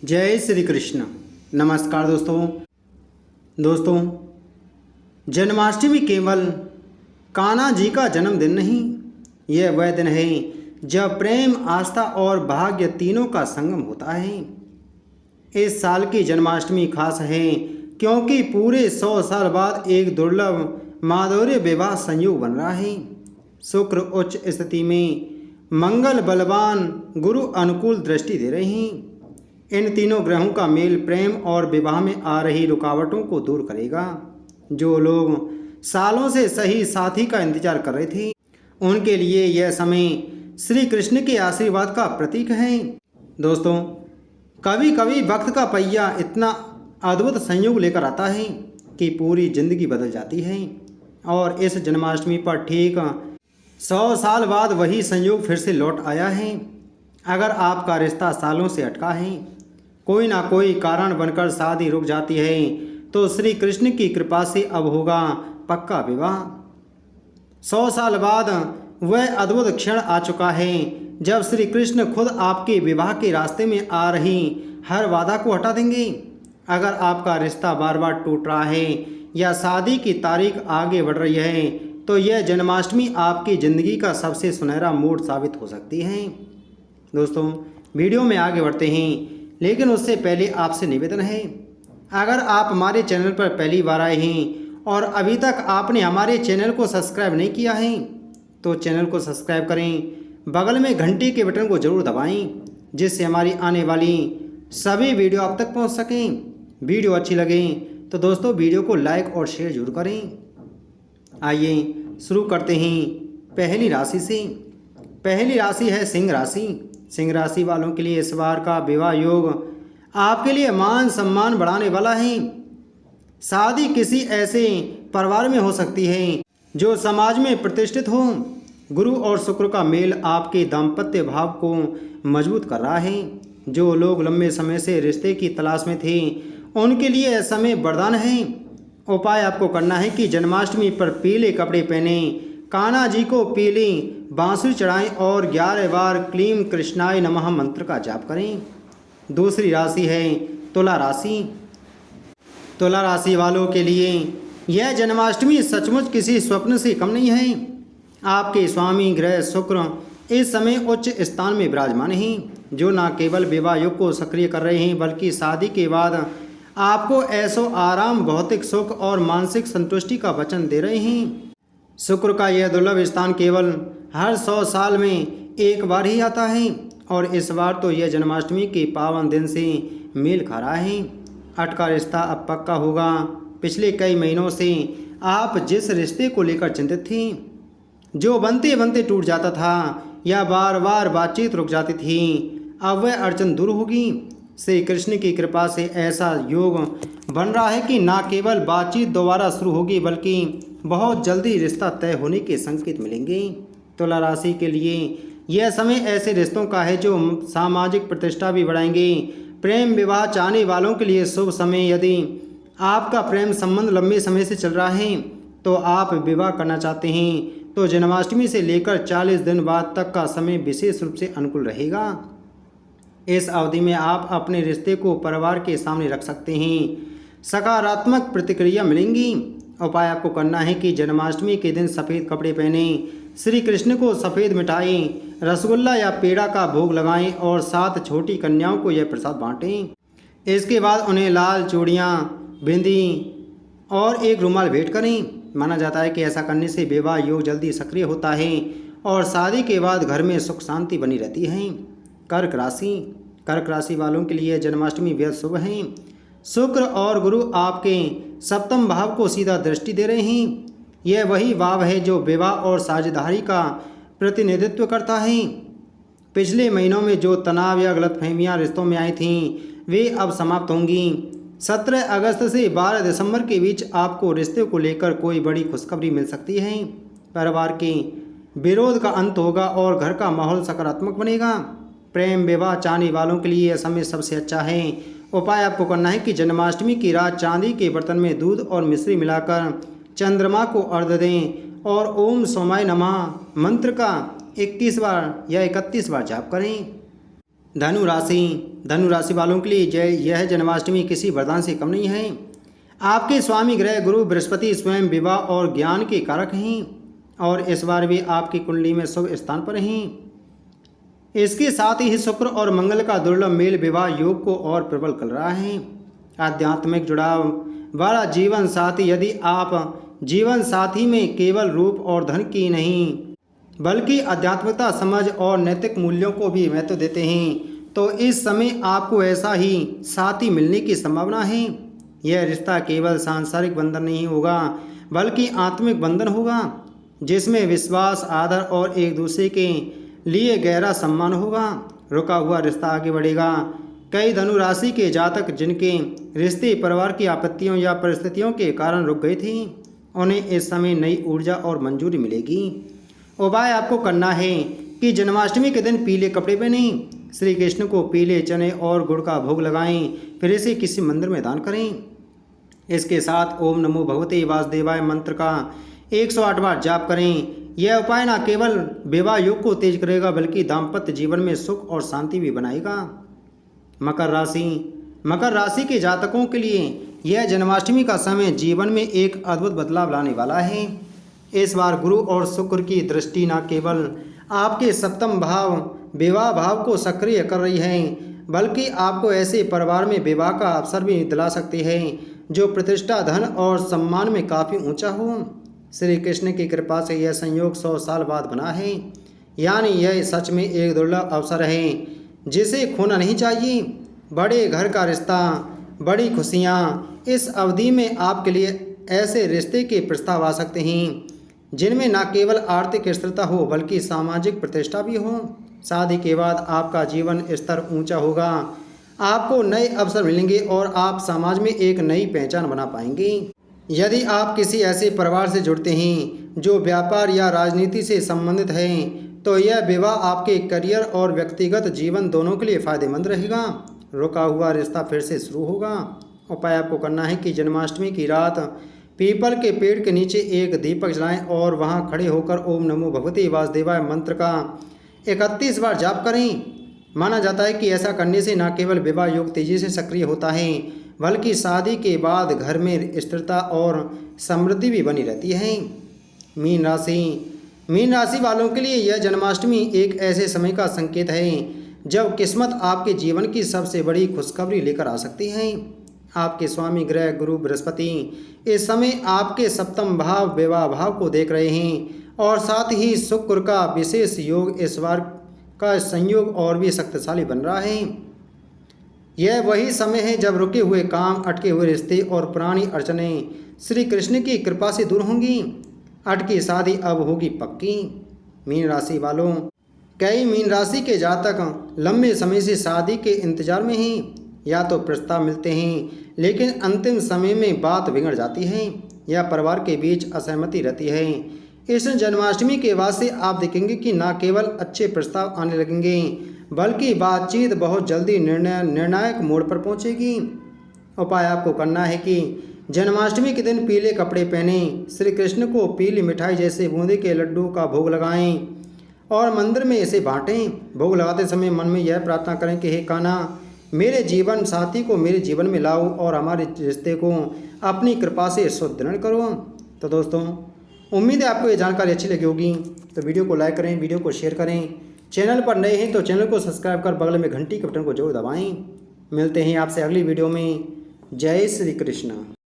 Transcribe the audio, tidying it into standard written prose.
जय श्री कृष्ण। नमस्कार दोस्तों, जन्माष्टमी केवल कान्हा जी का जन्मदिन नहीं, यह वह दिन है जब प्रेम, आस्था और भाग्य तीनों का संगम होता है। इस साल की जन्माष्टमी खास है क्योंकि पूरे 100 साल बाद एक दुर्लभ माधुर्य विवाह संयोग बन रहा है। शुक्र उच्च स्थिति में, मंगल बलवान, गुरु अनुकूल दृष्टि दे रहे हैं। इन तीनों ग्रहों का मेल प्रेम और विवाह में आ रही रुकावटों को दूर करेगा। जो लोग सालों से सही साथी का इंतजार कर रहे थे, उनके लिए यह समय श्री कृष्ण के आशीर्वाद का प्रतीक है। दोस्तों, कभी कभी वक्त का पहिया इतना अद्भुत संयोग लेकर आता है कि पूरी जिंदगी बदल जाती है। और इस जन्माष्टमी पर ठीक 100 साल बाद वही संयोग फिर से लौट आया है। अगर आपका रिश्ता सालों से अटका है, कोई ना कोई कारण बनकर शादी रुक जाती है, तो श्री कृष्ण की कृपा से अब होगा पक्का विवाह। 100 साल बाद वह अद्भुत क्षण आ चुका है जब श्री कृष्ण खुद आपके विवाह के रास्ते में आ रही हर बाधा को हटा देंगे। अगर आपका रिश्ता बार बार टूट रहा है या शादी की तारीख आगे बढ़ रही है, तो यह जन्माष्टमी आपकी ज़िंदगी का सबसे सुनहरा मोड़ साबित हो सकती है। दोस्तों, वीडियो में आगे बढ़ते हैं, लेकिन उससे पहले आपसे निवेदन है, अगर आप हमारे चैनल पर पहली बार आए हैं और अभी तक आपने हमारे चैनल को सब्सक्राइब नहीं किया है, तो चैनल को सब्सक्राइब करें। बगल में घंटी के बटन को ज़रूर दबाएं, जिससे हमारी आने वाली सभी वीडियो आप तक पहुंच सकें। वीडियो अच्छी लगे तो दोस्तों वीडियो को लाइक और शेयर जरूर करें। आइए शुरू करते हैं पहली राशि से। पहली राशि है सिंह राशि। सिंह राशि वालों के लिए इस बार का विवाह योग आपके लिए मान सम्मान बढ़ाने वाला है। शादी किसी ऐसे परिवार में हो सकती है जो समाज में प्रतिष्ठित हो। गुरु और शुक्र का मेल आपके दाम्पत्य भाव को मजबूत कर रहा है। जो लोग लंबे समय से रिश्ते की तलाश में थे, उनके लिए यह समय वरदान है। उपाय आपको करना है कि जन्माष्टमी पर पीले कपड़े पहने, कान्हा जी को पीली बांसुरी चढ़ाएं और 11 बार क्लीम कृष्णाय नमः मंत्र का जाप करें। दूसरी राशि है तुला राशि। तुला राशि वालों के लिए यह जन्माष्टमी सचमुच किसी स्वप्न से कम नहीं है। आपके स्वामी ग्रह शुक्र इस समय उच्च स्थान में विराजमान हैं, जो न केवल विवाह योग को सक्रिय कर रहे हैं, बल्कि शादी के बाद आपको ऐशो आराम, भौतिक सुख और मानसिक संतुष्टि का वचन दे रहे हैं। शुक्र का यह दुर्लभ स्थान केवल हर 100 साल में एक बार ही आता है, और इस बार तो यह जन्माष्टमी के पावन दिन से मेल खा रहा है। अटका रिश्ता अब पक्का होगा। पिछले कई महीनों से आप जिस रिश्ते को लेकर चिंतित थी, जो बनते बनते टूट जाता था या बार बार बातचीत रुक जाती थी, अब वह अड़चन दूर होगी। श्री कृष्ण की कृपा से ऐसा योग बन रहा है कि न केवल बातचीत दोबारा शुरू होगी, बल्कि बहुत जल्दी रिश्ता तय होने के संकेत मिलेंगे। तुला राशि के लिए यह समय ऐसे रिश्तों का है जो सामाजिक प्रतिष्ठा भी बढ़ाएंगे। प्रेम विवाह चाहने वालों के लिए शुभ समय। यदि आपका प्रेम संबंध लंबे समय से चल रहा है, तो आप विवाह करना चाहते हैं, तो जन्माष्टमी से लेकर 40 दिन बाद तक का समय विशेष रूप से अनुकूल रहेगा। इस अवधि में आप अपने रिश्ते को परिवार के सामने रख सकते हैं। सकारात्मक प्रतिक्रिया मिलेंगी। उपाय आपको करना है कि जन्माष्टमी के दिन सफ़ेद कपड़े पहने, श्री कृष्ण को सफ़ेद मिठाई, रसगुल्ला या पेड़ा का भोग लगाएं और 7 छोटी कन्याओं को यह प्रसाद बांटें। इसके बाद उन्हें लाल चूड़ियाँ, बिंदी और एक रुमाल भेंट करें। माना जाता है कि ऐसा करने से विवाह योग जल्दी सक्रिय होता है और शादी के बाद घर में सुख शांति बनी रहती है। कर्क राशि। कर्क राशि वालों के लिए जन्माष्टमी बेहद शुभ है। शुक्र और गुरु आपके सप्तम भाव को सीधा दृष्टि दे रहे हैं। यह वही भाव है जो विवाह और साझेदारी का प्रतिनिधित्व करता है। पिछले महीनों में जो तनाव या गलतफहमियां रिश्तों में आई थीं, वे अब समाप्त होंगी। 17 अगस्त से 12 दिसंबर के बीच आपको रिश्ते को लेकर कोई बड़ी खुशखबरी मिल सकती है। परिवार के विरोध का अंत होगा और घर का माहौल सकारात्मक बनेगा। प्रेम विवाह चाहने वालों के लिए यह समय सबसे अच्छा है। उपाय आपको करना है कि जन्माष्टमी की रात चांदी के बर्तन में दूध और मिश्री मिलाकर चंद्रमा को अर्घ्य दें और ओम सोमाय नमः मंत्र का 21 बार या 31 बार जाप करें। धनु राशि वालों के लिए यह जन्माष्टमी किसी वरदान से कम नहीं है। आपके स्वामी ग्रह गुरु बृहस्पति स्वयं विवाह और ज्ञान के कारक हैं और इस बार भी आपकी कुंडली में शुभ स्थान पर हैं। इसके साथ ही शुक्र और मंगल का दुर्लभ मेल विवाह योग को और प्रबल कर रहा है। आध्यात्मिक जुड़ाव वाला जीवन साथी, यदि आप जीवन साथी में केवल रूप और धन की नहीं बल्कि आध्यात्मिकता, समझ और नैतिक मूल्यों को भी महत्व देते हैं तो इस समय आपको ऐसा ही साथी मिलने की संभावना है। यह रिश्ता केवल सांसारिक बंधन नहीं होगा बल्कि आत्मिक बंधन होगा जिसमें विश्वास, आदर और एक दूसरे के लिए गहरा सम्मान होगा। रुका हुआ रिश्ता आगे बढ़ेगा। कई धनु राशि के जातक जिनके रिश्ते परिवार की आपत्तियों या परिस्थितियों के कारण रुक गए थे, उन्हें इस समय नई ऊर्जा और मंजूरी मिलेगी। उपाय आपको करना है कि जन्माष्टमी के दिन पीले कपड़े पहनें, श्री कृष्ण को पीले चने और गुड़ का भोग लगाएं, फिर इसे किसी मंदिर में दान करें। इसके साथ ओम नमो भगवते वासुदेवाय मंत्र का 108 बार जाप करें। यह उपाय न केवल विवाह योग को तेज करेगा बल्कि दाम्पत्य जीवन में सुख और शांति भी बनाएगा। मकर राशि के जातकों के लिए यह जन्माष्टमी का समय जीवन में एक अद्भुत बदलाव लाने वाला है। इस बार गुरु और शुक्र की दृष्टि न केवल आपके सप्तम भाव विवाह भाव को सक्रिय कर रही है बल्कि आपको ऐसे परिवार में विवाह का अवसर भी दिला सकती है जो प्रतिष्ठा, धन और सम्मान में काफ़ी ऊंचा हो। श्री कृष्ण की कृपा से यह संयोग 100 साल बाद बना है, यानी यह सच में एक दुर्लभ अवसर है जिसे खोना नहीं चाहिए। बड़े घर का रिश्ता, बड़ी खुशियाँ। इस अवधि में आपके लिए ऐसे रिश्ते के प्रस्ताव आ सकते हैं जिनमें न केवल आर्थिक स्थिरता हो बल्कि सामाजिक प्रतिष्ठा भी हो। शादी के बाद आपका जीवन स्तर ऊंचा होगा, आपको नए अवसर मिलेंगे और आप समाज में एक नई पहचान बना पाएंगे। यदि आप किसी ऐसे परिवार से जुड़ते हैं जो व्यापार या राजनीति से संबंधित हैं तो यह विवाह आपके करियर और व्यक्तिगत जीवन दोनों के लिए फायदेमंद रहेगा। रुका हुआ रिश्ता फिर से शुरू होगा। उपाय आपको करना है कि जन्माष्टमी की रात पीपल के पेड़ के नीचे एक दीपक जलाएं और वहां खड़े होकर ओम नमो भगवते वासुदेवाय मंत्र का 31 बार जाप करें। माना जाता है कि ऐसा करने से न केवल विवाह योग तेजी से सक्रिय होता है बल्कि शादी के बाद घर में स्थिरता और समृद्धि भी बनी रहती है। मीन राशि वालों के लिए यह जन्माष्टमी एक ऐसे समय का संकेत है जब किस्मत आपके जीवन की सबसे बड़ी खुशखबरी लेकर आ सकती है। आपके स्वामी ग्रह गुरु बृहस्पति इस समय आपके सप्तम भाव विवाह भाव को देख रहे हैं और साथ ही शुक्र का विशेष योग इस बार का संयोग और भी शक्तिशाली बन रहा है। यह वही समय है जब रुके हुए काम, अटके हुए रिश्ते और पुरानी अड़चनें श्री कृष्ण की कृपा से दूर होंगी। अटकी शादी अब होगी पक्की। मीन राशि वालों, कई मीन राशि के जातक लंबे समय से शादी के इंतजार में हैं। या तो प्रस्ताव मिलते हैं लेकिन अंतिम समय में बात बिगड़ जाती है या परिवार के बीच असहमति रहती है। इस जन्माष्टमी के बाद से आप देखेंगे कि न केवल अच्छे प्रस्ताव आने लगेंगे बल्कि बातचीत बहुत जल्दी निर्णायक मोड़ पर पहुंचेगी। उपाय आपको करना है कि जन्माष्टमी के दिन पीले कपड़े पहनें, श्री कृष्ण को पीली मिठाई जैसे बूंदी के लड्डू का भोग लगाएं और मंदिर में इसे बांटें। भोग लगाते समय मन में यह प्रार्थना करें कि हे कान्हा, मेरे जीवन साथी को मेरे जीवन में लाओ और हमारे रिश्ते को अपनी कृपा से सुदृढ़ करो। तो दोस्तों, उम्मीद है आपको ये जानकारी अच्छी लगी होगी। तो वीडियो को लाइक करें, वीडियो को शेयर करें। चैनल पर नए हैं तो चैनल को सब्सक्राइब कर बगल में घंटी के बटन को जरूर दबाएं। मिलते हैं आपसे अगली वीडियो में। जय श्री कृष्ण।